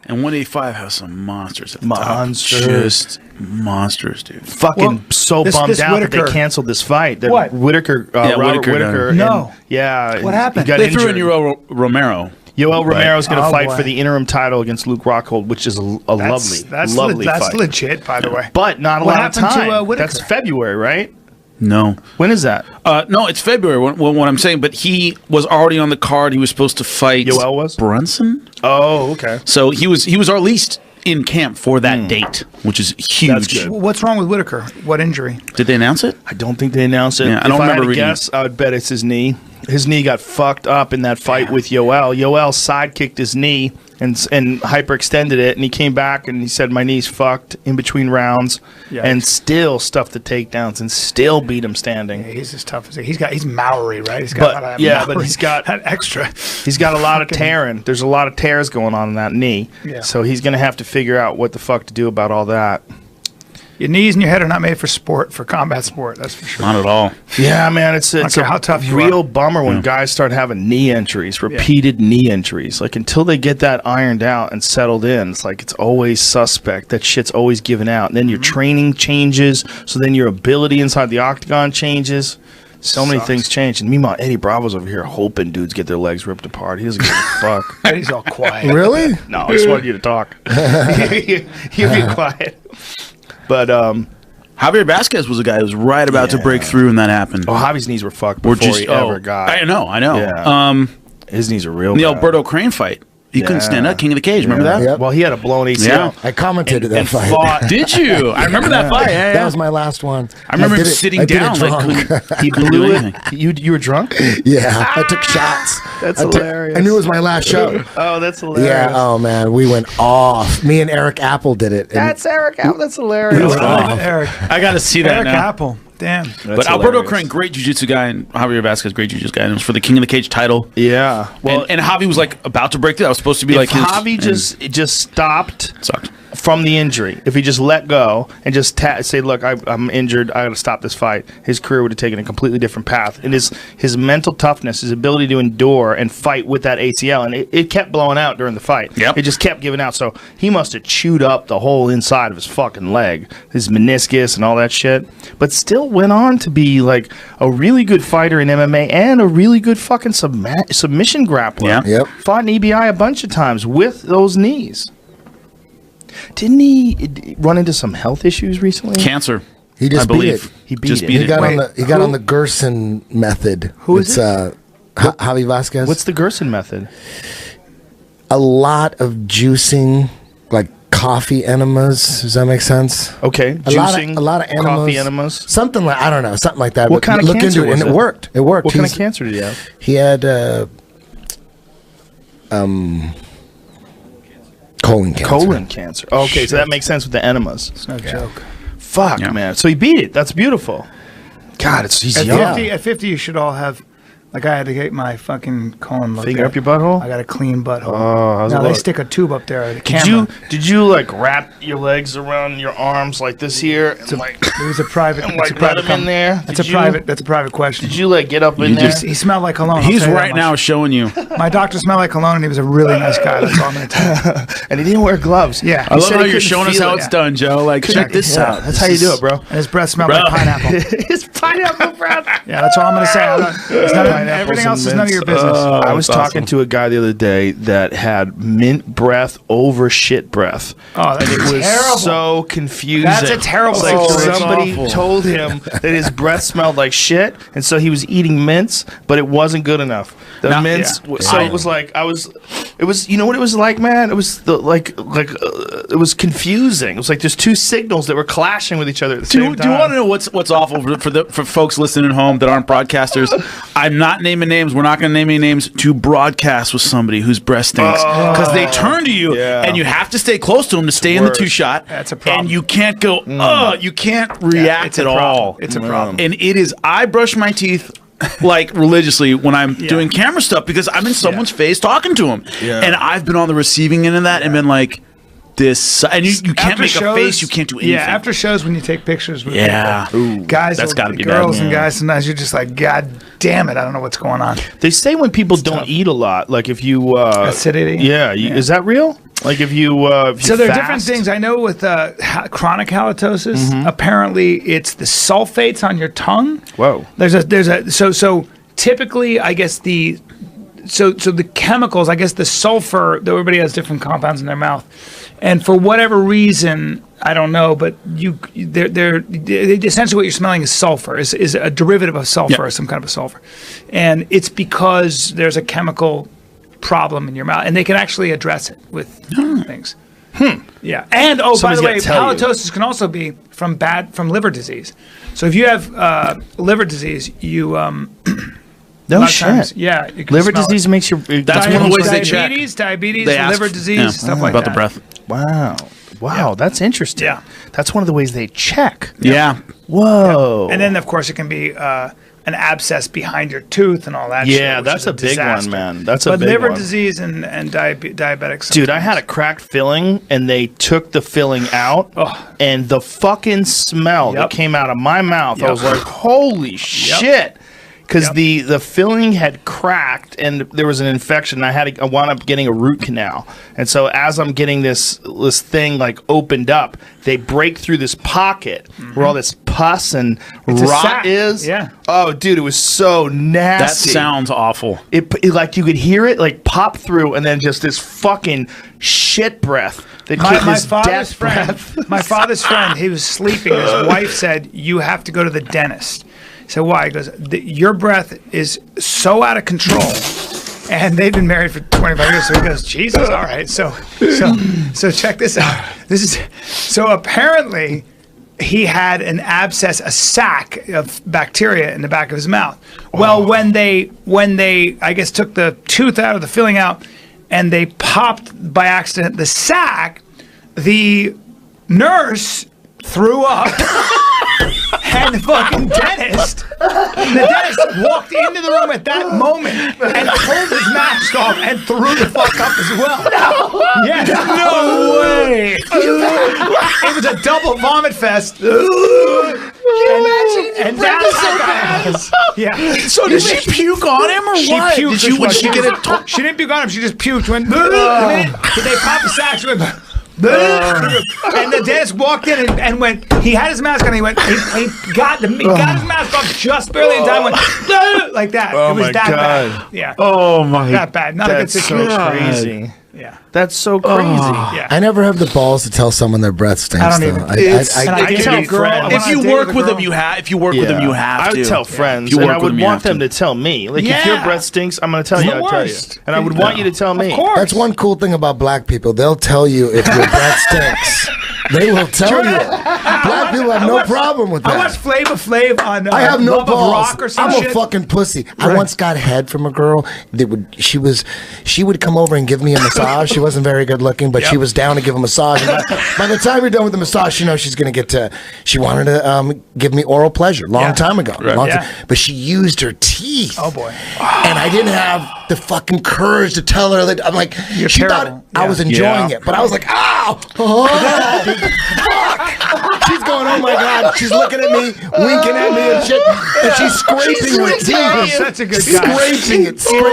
And 185 has some monsters at the Monsters. top. Just monsters, dude. Fucking bummed out that they canceled this fight. That What? Whitaker, Robert Whitaker. No. What happened? They threw in Yoel Romero. Yoel Romero is going to fight boy. for the interim title against Luke Rockhold, which is a lovely fight. That's legit, by the way. But not a What lot of happened to, time. Whitaker? That's February, right? No. When is that? No, it's February. What I'm saying, but he was already on the card. He was supposed to fight Yoel was? Brunson. Oh, okay. So he was at least in camp for that date, which is huge. That's good. What's wrong with Whitaker? What injury? Did they announce it? I don't think they announced it. Yeah, I don't remember If I had to reading guess, I would bet it's his knee. His knee got fucked up in that fight with Yoel. Yoel sidekicked his knee and hyperextended it, and he came back and he said, "My knee's fucked" in between rounds, and still stuffed the takedowns and still beat him standing. Yeah, he's as tough as he's Maori, right? He's got But Maori, he's got that extra. He's got a lot of tearing. There's a lot of tears going on in that knee. Yeah. So he's going to have to figure out what the fuck to do about all that. Your knees and your head are not made for combat sport. That's for sure. Not at all. Yeah, man, it's a how tough you real are. bummer when guys start having knee injuries, repeated knee injuries. Like until they get that ironed out and settled in, it's like it's always suspect. That shit's always given out. And then your training changes, so then your ability inside the octagon changes. So many things change. And meanwhile, Eddie Bravo's over here hoping dudes get their legs ripped apart. He doesn't give a fuck. Eddie's all quiet. Really? No, I just wanted you to talk. You be quiet. But Javier Vasquez was a guy who was right about to break through, and that happened. oh, Javi's knees were fucked before he ever got. I know. Yeah. His knees are real. The bad. Alberto Crane fight. He couldn't stand up. King of the Cage. Remember that? Yep. Well, he had a blown ACL. Yeah. I commentated that and fight. fought. Did you? I remember that fight. Yeah, That was my last one. I remember him did it- sitting I did it down. Like, drunk. He couldn't blew do it. anything. You were drunk? Yeah, I took shots. That's I hilarious. I knew it was my last show. Oh, that's hilarious. Yeah. Oh man, we went off. Me and Eric Apple did it. and That's Eric. That's hilarious. Eric. I got to see that Eric now. Apple. Damn. But Alberto Crane, great jiu-jitsu guy, and Javier Vasquez, great jiu-jitsu guy, and it was for the King of the Cage title. Yeah. Well, And Javi was like about to break through. That was supposed to be if like his. Javi just stopped sucked. from the injury, if he just let go and just say, "Look, I'm injured. I got to stop this fight," his career would have taken a completely different path. And his mental toughness, his ability to endure and fight with that ACL, and it kept blowing out during the fight. Yep. It just kept giving out. So he must have chewed up the whole inside of his fucking leg, his meniscus and all that shit. But still went on to be like a really good fighter in MMA and a really good fucking submission grappler. Yeah. Yep. Fought in EBI a bunch of times with those knees. Didn't he run into some health issues recently? Cancer. He just I believe. beat it. He beat just it. beat He it. got Wait, on the Gerson method. Who is Javi Vasquez. What's the Gerson method? a lot of juicing, like coffee enemas? Does that make sense? Okay, juicing, a lot of enemas, coffee enemas. something like, I don't know, something like that. What But kind of look cancer into it, was and it? it worked. It worked. What kind of cancer did he have? He had colon cancer. Colon cancer. Okay, so that makes sense with the enemas. It's no joke. Fuck, Yeah. man. So he beat it. That's beautiful. God, he's At young. 50, at 50, you should all have. Like, I had to get my fucking colon looked Finger at. up your butthole? I got a clean butthole. Oh, how's now it they look? stick a tube up there. The Did camera. you like wrap your legs around your arms like this here and like It was a private. and it's like a let private him in there? That's a private. That's a private question. Did you like get up in You there? just- He smelled like cologne. I'll He's tell you that right much. now showing you. My doctor smelled like cologne, and he was a really nice guy. That's all I'm going to tell you. And he didn't wear gloves. Yeah. I He love said how he you're couldn't showing us feel how it. it's done, Joe. Like, check this Yeah, out. that's how you do it, bro. And his breath smelled Bro. like pineapple. His pineapple breath. Yeah, that's all I'm going to say. It's none of, everything else is none of your business. I was that's talking to a guy the other day that had mint breath over shit breath. Oh, that's It was terrible. so confusing. That's a terrible It's like situation. somebody Awful. told him that his breath smelled like shit, and so he was eating mints, but it wasn't good enough. The Now- mints. yeah. So it was like it was. You know what it was like, man? It was it was confusing. It was like there's two signals that were clashing with each other at the Do same you time. want to know what's awful for folks listening at home that aren't broadcasters? I'm not naming names. We're not going to name any names to broadcast with somebody whose breast stinks because they turn to you Yeah. and you have to stay close to them to stay in the worse. two shot. That's a problem. And you can't go. You can't react it's a at problem. all. It's a problem. And it is. I brush my teeth like religiously when I'm doing camera stuff because I'm in someone's face talking to them, and I've been on the receiving end of that and been like. This and you can't After make shows, a face. You can't do anything. Yeah, after shows when you take pictures with Yeah. people, guys, that's or gotta be girls bad. and guys. Sometimes you're just like, God damn it, I don't know what's going on. They say when people don't eat a lot, like if you acidity. Yeah, is that real? Like if you so there are different things. I know with chronic halitosis, apparently it's the sulfates on your tongue. Whoa. So typically, I guess the chemicals, I guess the sulfur, everybody has different compounds in their mouth, and for whatever reason, I don't know, but essentially what you're smelling is sulfur, is a derivative of sulfur, or some kind of a sulfur, and it's because there's a chemical problem in your mouth, and they can actually address it with things. Yeah, and by the way, halitosis can also be from liver disease. So if you have liver disease, you no shit. Times, yeah, liver disease makes your. That's one of the ways they check. Diabetes, liver disease, stuff like about that. The breath. Wow, that's interesting. Yeah, that's one of the ways they check. Yeah. Whoa. Yeah. And then of course it can be an abscess behind your tooth and all that. Yeah, shit, that's a big one, man. That's a big one. But liver disease and diabetics. Dude, I had a cracked filling, and they took the filling out, and the fucking smell that came out of my mouth, I was like, holy shit. Because the filling had cracked and there was an infection. I wound up getting a root canal. And so as I'm getting this thing like opened up, they break through this pocket where all this pus and rot is. Yeah. Oh, dude, it was so nasty. That sounds awful. It like you could hear it like pop through, and then just this fucking shit breath. My father's friend, he was sleeping. His wife said, "You have to go to the dentist." So why? He goes, your breath is so out of control, and they've been married for 25 years. So he goes, Jesus, all right. So check this out. So apparently he had an abscess, a sac of bacteria in the back of his mouth. Well, when they I guess took the tooth out of the filling out, and they popped by accident the sac, the nurse threw up. And the fucking dentist walked into the room at that moment and pulled his mask off and threw the fuck up as well. No, yes, no way. It was a double vomit fest. And that's how bad. Yeah. So did she puke on him or what? She didn't puke on him. She just puked. Went. Did they pop the sack? She went. And the dentist walked in and went. He had his mask on. He went. He got his mask off just barely in time. Went like that. Oh, it was that God. bad. Yeah. Oh my. That bad. Not a good situation. So crazy. Yeah. That's so crazy. Yeah. I never have the balls to tell someone their breath stinks. I don't even. I tell friends. If you work with them, you have. If you work with them, you have I to. would tell friends, If you and work I with would them, want them to tell me. Like, if your breath stinks, I'm going to tell you. I'll tell you. And I would want you to tell me. Of course. That's one cool thing about black people. They'll tell you if your breath stinks. They will tell you. Black people have no problem with that. I watched Flavor Flav on I have no Love balls. of Rock or some I'm shit. a fucking pussy. I once got head from a girl that she would come over and give me a massage. She wasn't very good looking, but she was down to give a massage. And by the time you're done with the massage, you know she's going to get to. She wanted to give me oral pleasure long time ago. But she used her teeth. Oh boy! And I didn't have the fucking courage to tell her that. I'm like, You're she terrible. thought I was enjoying it, but I was like, ow! Oh, fuck! She's going, oh my God. She's looking at me, winking at me and shit. And she's scraping her teeth. You're such a good guy. Scraping it. You're a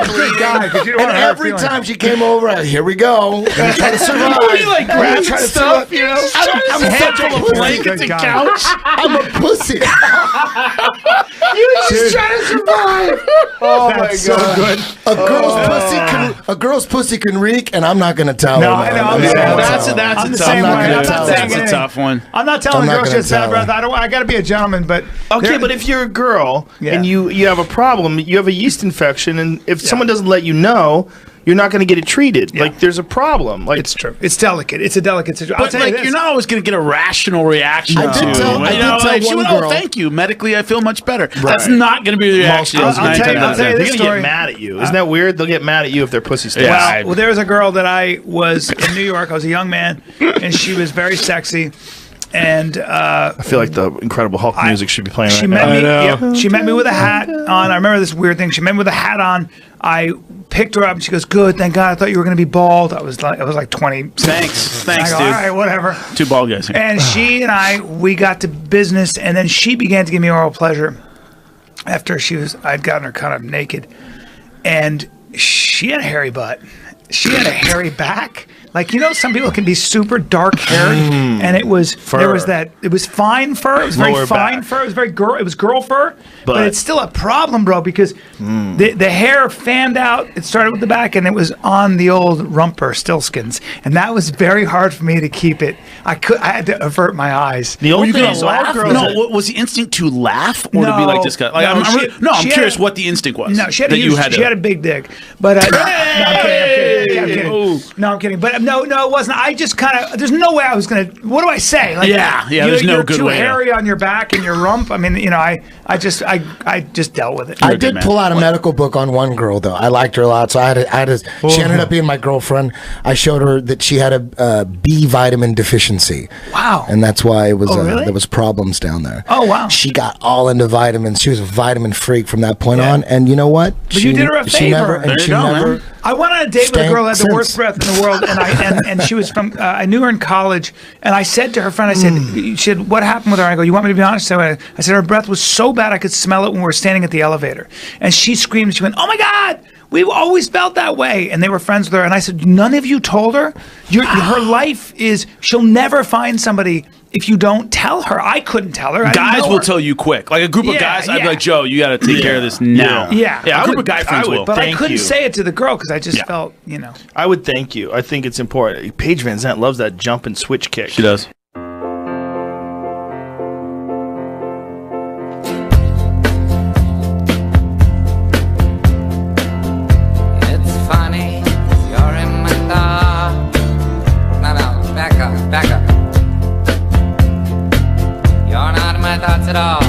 good guy. And every time she came over, here we go. I'm trying to survive. You like grabbing stuff, you know? I'm Head such full a of blankets and couch. I'm a pussy. You're just trying to survive. Oh my God. So good. A girl's pussy can reek, and I'm not going to tell her. I know. That's a tough one. I'm not telling girls she has bad breath. I got to be a gentleman, but okay. But if you're a girl and you have a problem, you have a yeast infection, and if someone doesn't let you know, you're not going to get it treated. Like there's a problem. Like it's true. It's delicate. It's a delicate situation. But like you're not always going to get a rational reaction to. She went, "Oh, thank you. Medically, I feel much better." Right. That's not going to be the reaction. I'll tell you this They're going to story. get mad at you. Isn't that weird? They'll get mad at you if their pussy stinks. Well, there was a girl that I was in New York. I was a young man, and she was very sexy. And I feel like the Incredible Hulk music should be playing right now. She met me with a hat on. I remember this weird thing. She met me with a hat on. I picked her up, and she goes, "Good, thank God. I thought you were going to be bald." I was like 20. Thanks, I go, dude. all right, whatever. Two bald guys here. And she and we got to business, and then she began to give me oral pleasure. after I'd gotten her kind of naked, and she had a hairy butt. She had a hairy back. Like, some people can be super dark haired, and it was fur. There was that. It was fine fur. It was very Lower fine back. fur. It was very girl. It was girl fur, but it's still a problem, bro, because the hair fanned out. It started with the back, and it was on the old rumper stillskins, and that was very hard for me to keep it. I had to avert my eyes. The old days, all laugh? girls. No, was the instinct to laugh or to be like this guy? Like, I'm curious what the instinct was. No, she had a big dick, but I'm kidding. No, I'm kidding. But no, it wasn't. I just kind of. There's no way I was gonna. What do I say? Like, there's no you're good too way. hairy on your back and your rump. I mean, I just dealt with it. I did pull out a medical book on one girl though. I liked her a lot, so I had to. She ended up being my girlfriend. I showed her that she had a B vitamin deficiency. Wow. And that's why it was really? there was problems down there. Oh wow. She got all into vitamins. She was a vitamin freak from that point on. And you know what? But you did her a favor. She never. I went on a date with a girl that had the worst breath in the world, and she was from. I knew her in college, and I said to her friend, I said, she said, "What happened with her?" I go, "You want me to be honest?" So I said, "Her breath was so bad I could smell it when we were standing at the elevator." And she screamed. She went, "Oh my God! We've always felt that way." And they were friends with her. And I said, "None of you told her? Her life is. She'll never find somebody." If you don't tell her, I couldn't tell her. Guys will tell you quick. Like a group of guys, I'd be like, Joe, you got to take care of this now. Yeah. A group of guy friends will. But I couldn't say it to the girl because I just felt, I would thank you. I think it's important. Paige Van Zandt loves that jump and switch kick. She does. It's funny, you're in my thoughts. No, back up. You're not in my thoughts at all.